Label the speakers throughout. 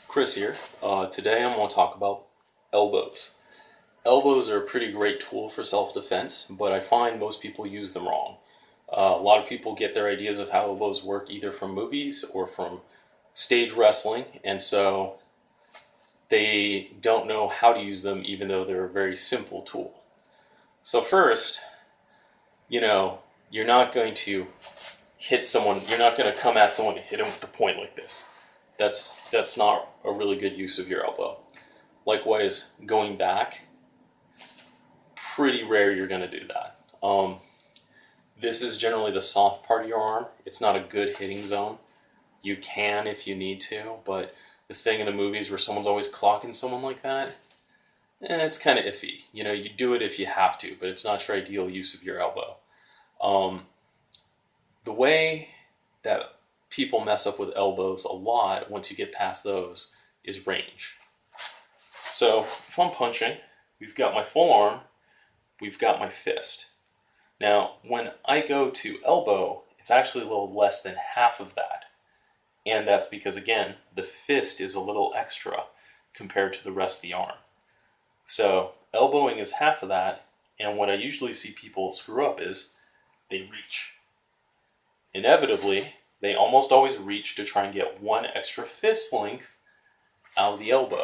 Speaker 1: Chris here. Today I'm going to talk about elbows. Elbows are a pretty great tool for self-defense, but I find most people use them wrong. A lot of people get their ideas of how elbows work either from movies or from stage wrestling, and so they don't know how to use them even though they're a very simple tool. So first, you're not going to hit someone, you're not going to come at someone and hit them with the point like this. That's not a really good use of your elbow. Likewise, going back, pretty rare you're going to do that. This is generally the soft part of your arm. It's not a good hitting zone. You can if you need to, but the thing in the movies where someone's always clocking someone like that, it's kind of iffy. You do it if you have to, but it's not your ideal use of your elbow. The way that people mess up with elbows a lot once you get past those is range. So if I'm punching, we've got my full arm, we've got my fist. Now, when I go to elbow, it's actually a little less than half of that. And that's because, again, the fist is a little extra compared to the rest of the arm. So elbowing is half of that, and what I usually see people screw up is they reach. Inevitably, they almost always reach to try and get one extra fist length out of the elbow,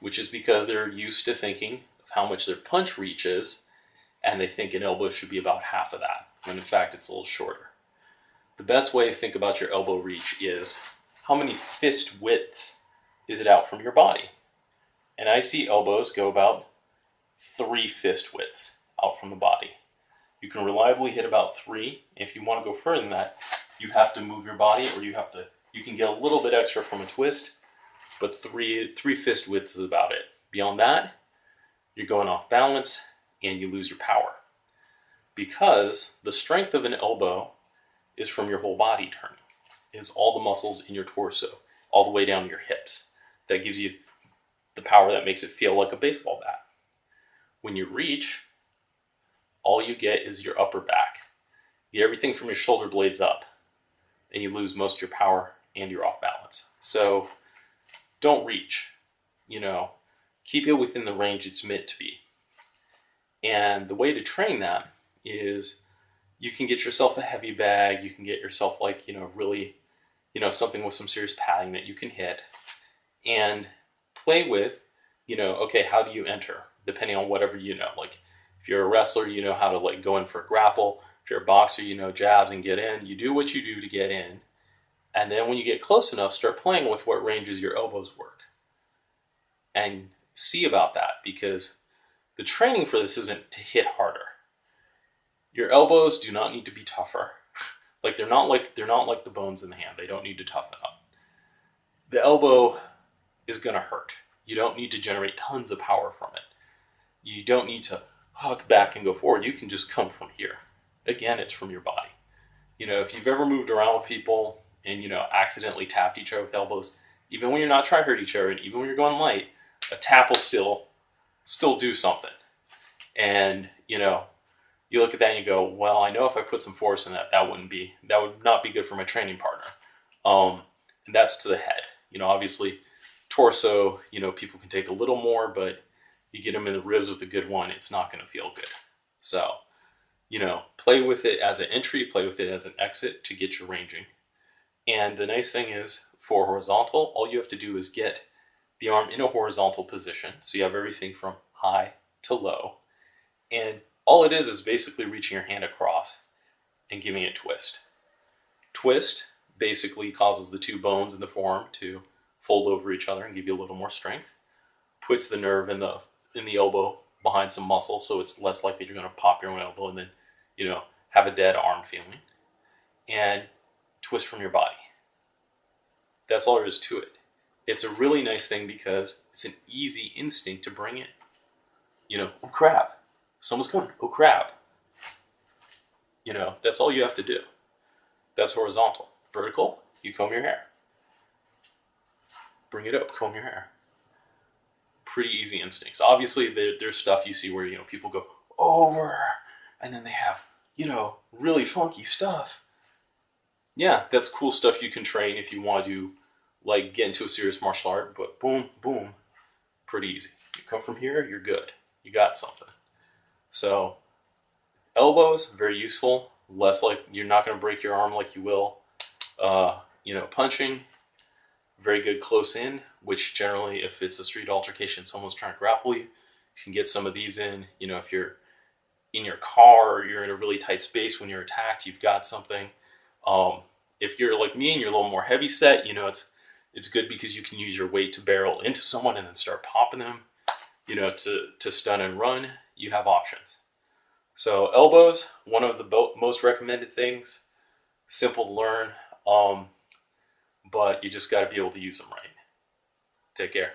Speaker 1: which is because they're used to thinking of how much their punch reach is, and they think an elbow should be about half of that, when in fact it's a little shorter. The best way to think about your elbow reach is how many fist widths is it out from your body? And I see elbows go about 3 fist widths out from the body. You can reliably hit about 3. If you want to go further than that, you have to move your body, or you can get a little bit extra from a twist, but three fist widths is about it. Beyond that, you're going off balance and you lose your power. Because the strength of an elbow is from your whole body turning. It's all the muscles in your torso, all the way down to your hips. That gives you the power that makes it feel like a baseball bat. When you reach, all you get is your upper back. You get everything from your shoulder blades up, and you lose most of your power and you're off balance. So don't reach. Keep it within the range it's meant to be. And the way to train that is you can get yourself a heavy bag. You can get yourself really, something with some serious padding that you can hit and play with, okay, how do you enter? Depending on whatever you know. Like if you're a wrestler, you know how to go in for a grapple. If you're a boxer, you know jabs and get in. You do what you do to get in. And then when you get close enough, start playing with what ranges your elbows work. And see about that, because the training for this isn't to hit harder. Your elbows do not need to be tougher. They're not like the bones in the hand. They don't need to toughen up. The elbow is going to hurt. You don't need to generate tons of power from it. You don't need to huck back and go forward. You can just come from here. Again, it's from your body. If you've ever moved around with people and, accidentally tapped each other with elbows, even when you're not trying to hurt each other, and even when you're going light, a tap will still do something. And, you look at that and you go, well, I know if I put some force in that would not be good for my training partner. And that's to the head. Obviously, torso, people can take a little more, but you get them in the ribs with a good one, it's not going to feel good. So, play with it as an entry, play with it as an exit to get your ranging. And the nice thing is, for horizontal, all you have to do is get the arm in a horizontal position. So you have everything from high to low. And all it is basically reaching your hand across and giving it a twist. Twist basically causes the 2 bones in the forearm to fold over each other and give you a little more strength. Puts the nerve in the elbow behind some muscle, so it's less likely you're going to pop your own elbow and then, have a dead arm feeling. And twist from your body. That's all there is to it. It's a really nice thing because it's an easy instinct to bring in. Oh crap, someone's coming, oh crap. That's all you have to do. That's horizontal. Vertical, you comb your hair. Bring it up, comb your hair. Pretty easy instincts. Obviously, there's stuff you see where, people go over, and then they have, really funky stuff. Yeah, that's cool stuff you can train if you want to do like get into a serious martial art, but boom, boom, pretty easy. You come from here, you're good. You got something. So elbows, very useful. Less like you're not going to break your arm like you will. Punching, very good close in, which generally, if it's a street altercation, someone's trying to grapple you, you can get some of these in. If you're in your car or you're in a really tight space when you're attacked, you've got something. If you're like me and you're a little more heavy set, it's good because you can use your weight to barrel into someone and then start popping them. To stun and run, you have options. So elbows, one of the most recommended things. Simple to learn, but you just got to be able to use them right. Take care.